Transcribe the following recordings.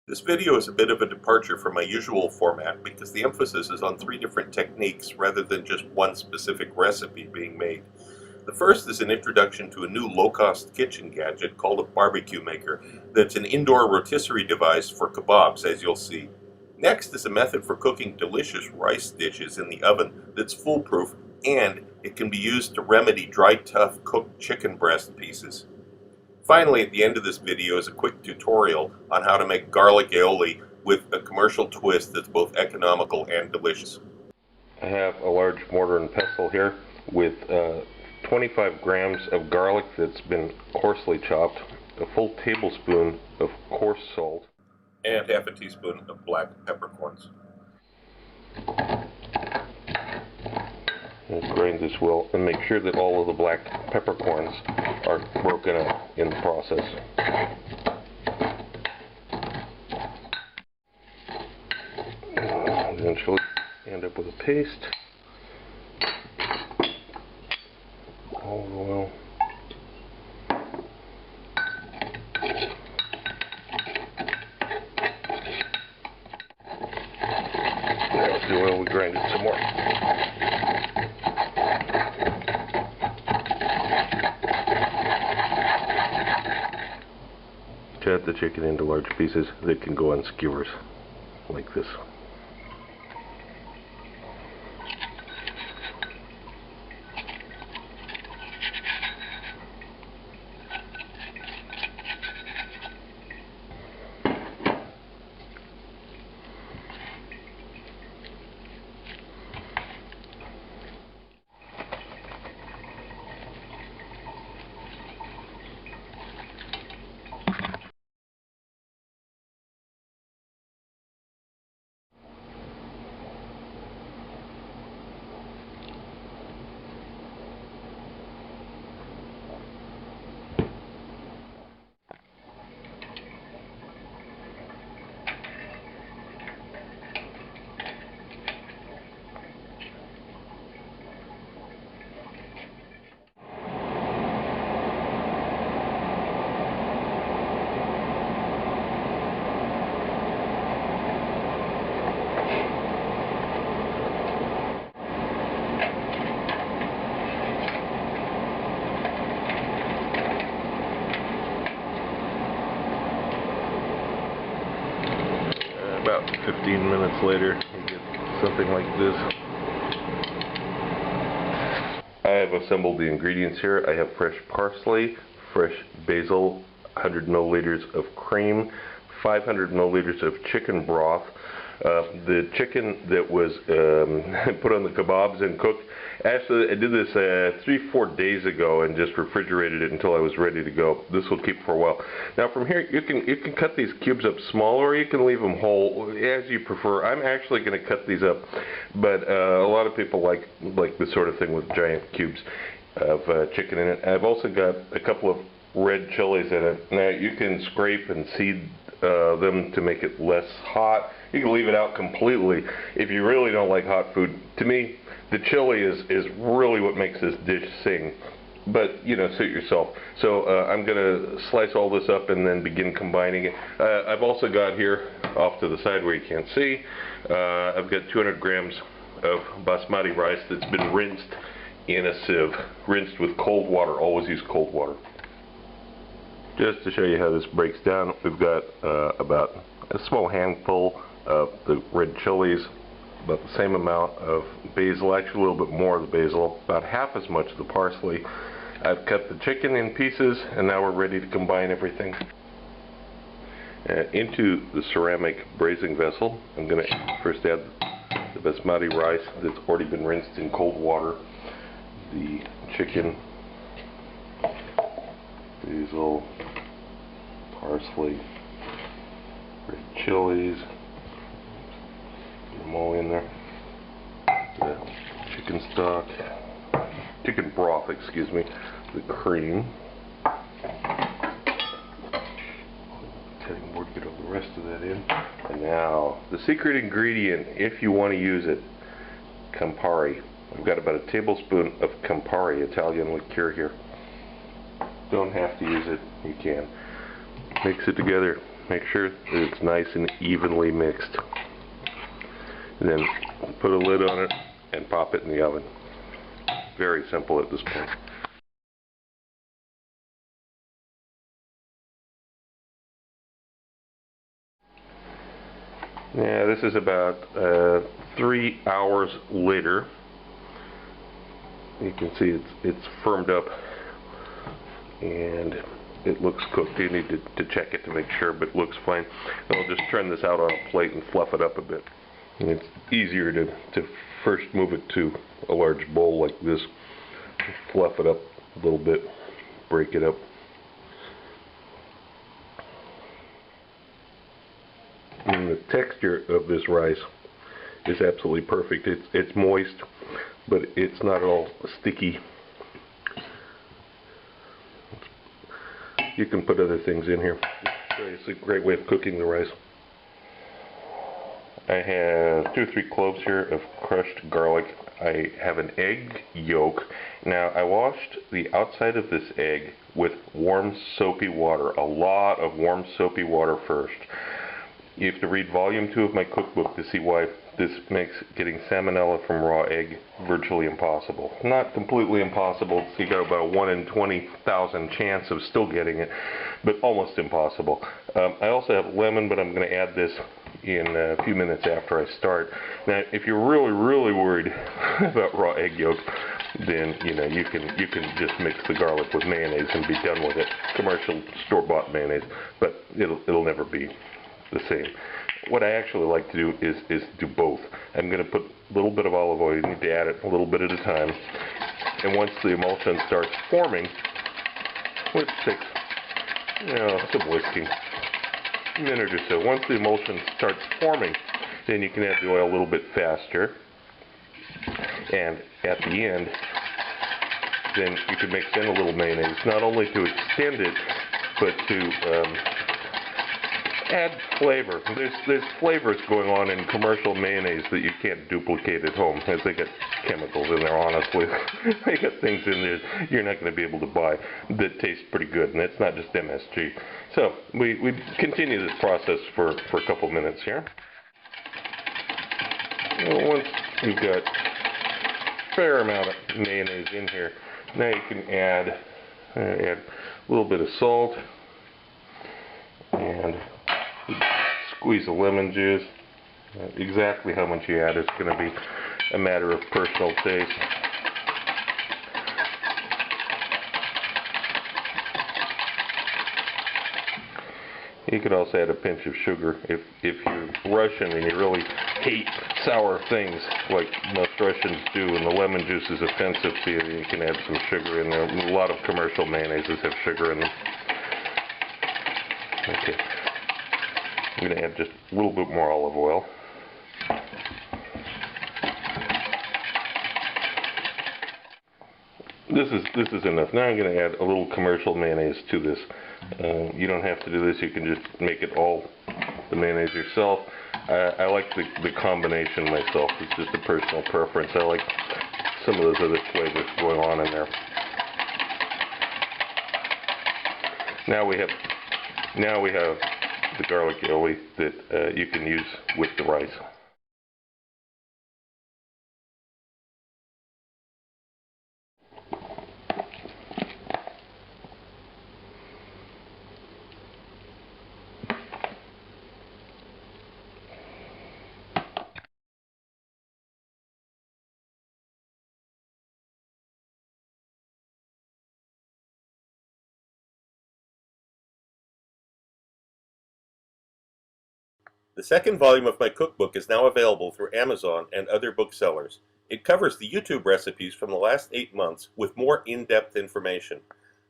This video is a bit of a departure from my usual format because the emphasis is on 3 different techniques rather than just one specific recipe being made. The first is an introduction to a new low-cost kitchen gadget called a barbecue maker that's an indoor rotisserie device for kebabs, as you'll see. Next is a method for cooking delicious rice dishes in the oven that's foolproof, and it can be used to remedy dry, tough cooked chicken breast pieces. Finally, at the end of this video is a quick tutorial on how to make garlic aioli with a commercial twist that's both economical and delicious. I have a large mortar and pestle here with 25 grams of garlic that's been coarsely chopped, a full tablespoon of coarse salt, and half a teaspoon of black peppercorns. And grind this well and make sure that all of the black peppercorns are broken up in the process. Eventually end up with a paste. Olive oil. There's the oil, we grind it some more. Cut the chicken into large pieces that can go on skewers, like this. About 15 minutes later, you get something like this. I have assembled the ingredients here. I have fresh parsley, fresh basil, 100 milliliters of cream, 500 milliliters of chicken broth. The chicken that was put on the kebabs and cooked, actually I did this 3-4 days ago and just refrigerated it until I was ready to go. This will keep for a while. Now from here you can cut these cubes up small, or you can leave them whole, as you prefer. I'm actually going to cut these up, but a lot of people like this sort of thing with giant cubes of chicken in it. I've also got a couple of red chilies in it. Now you can scrape and seed them to make it less hot. You can leave it out completely if you really don't like hot food. To me, the chili is really what makes this dish sing. But, you know, suit yourself. So I'm going to slice all this up and then begin combining it. I've also got here, off to the side where you can't see, I've got 200 grams of basmati rice that's been rinsed in a sieve. Rinsed with cold water. Always use cold water. Just to show you how this breaks down, we've got about a small handful of the red chilies, about the same amount of basil, actually a little bit more of the basil, about half as much of the parsley. I've cut the chicken in pieces, and now we're ready to combine everything. Into the ceramic braising vessel, I'm going to first add the basmati rice that's already been rinsed in cold water, the chicken, basil, parsley, red chilies, get them all in there, the chicken stock, chicken broth, excuse me, the cream, cutting board to get all the rest of that in, and now the secret ingredient, if you want to use it, Campari. I've got about a tablespoon of Campari, Italian liqueur here. Don't have to use it, you can. Mix it together Make sure that it's nice and evenly mixed. And then put a lid on it and pop it in the oven. Very simple at this point. Yeah, this is about 3 hours later. You can see it's firmed up and it looks cooked. You need to check it to make sure, but it looks fine. I'll just turn this out on a plate and fluff it up a bit. And it's easier to first move it to a large bowl like this, fluff it up a little bit, break it up. And the texture of this rice is absolutely perfect. It's moist, but it's not at all sticky. You can put other things in here. It's a great way of cooking the rice. I have 2 or 3 cloves here of crushed garlic. I have an egg yolk. Now, I washed the outside of this egg with warm soapy water, a lot of warm soapy water first. You have to read volume 2 of my cookbook to see why this makes getting salmonella from raw egg virtually impossible. Not completely impossible, you got about a 1 in 20,000 chance of still getting it, but almost impossible. I also have lemon, but I'm going to add this in a few minutes after I start. Now, if you're really, really worried about raw egg yolk, then you can just mix the garlic with mayonnaise and be done with it. Commercial store-bought mayonnaise, but it'll never be the same. What I actually like to do is do both. I'm going to put a little bit of olive oil. You need to add it a little bit at a time. And once the emulsion starts forming, which takes some whisking, a minute or so. Once the emulsion starts forming, then you can add the oil a little bit faster. And at the end, then you can mix in a little mayonnaise, not only to extend it, but to add flavor. There's flavors going on in commercial mayonnaise that you can't duplicate at home, as they get chemicals in there, honestly. They got things in there you're not going to be able to buy that taste pretty good, and it's not just MSG. So we continue this process for a couple minutes here. Once you've got a fair amount of mayonnaise in here, now you can add a little bit of salt and squeeze a lemon juice. Exactly how much you add is going to be a matter of personal taste. You could also add a pinch of sugar if you're Russian and you really hate sour things like most Russians do, and the lemon juice is offensive to you. You can add some sugar in there. A lot of commercial mayonnaises have sugar in them. Okay. I'm going to add just a little bit more olive oil. This is enough. Now I'm going to add a little commercial mayonnaise to this. You don't have to do this. You can just make it all the mayonnaise yourself. I like the combination myself. It's just a personal preference. I like some of those other flavors going on in there. Now we have the garlic aioli that you can use with the rice. The second volume of my cookbook is now available through Amazon and other booksellers. It covers the YouTube recipes from the last 8 months with more in-depth information.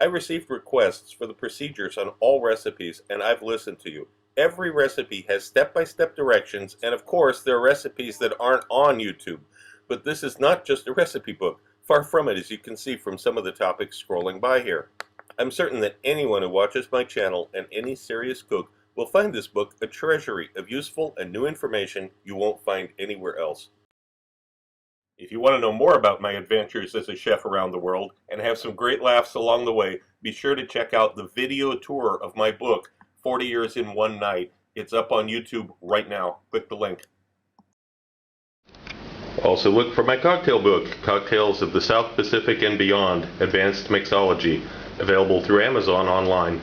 I received requests for the procedures on all recipes, and I've listened to you. Every recipe has step-by-step directions, and of course there are recipes that aren't on YouTube. But this is not just a recipe book. Far from it, as you can see from some of the topics scrolling by here. I'm certain that anyone who watches my channel and any serious cook will find this book a treasury of useful and new information you won't find anywhere else. If you want to know more about my adventures as a chef around the world and have some great laughs along the way, be sure to check out the video tour of my book, 40 Years in One Night. It's up on YouTube right now. Click the link. Also look for my cocktail book, Cocktails of the South Pacific and Beyond, Advanced Mixology, available through Amazon online.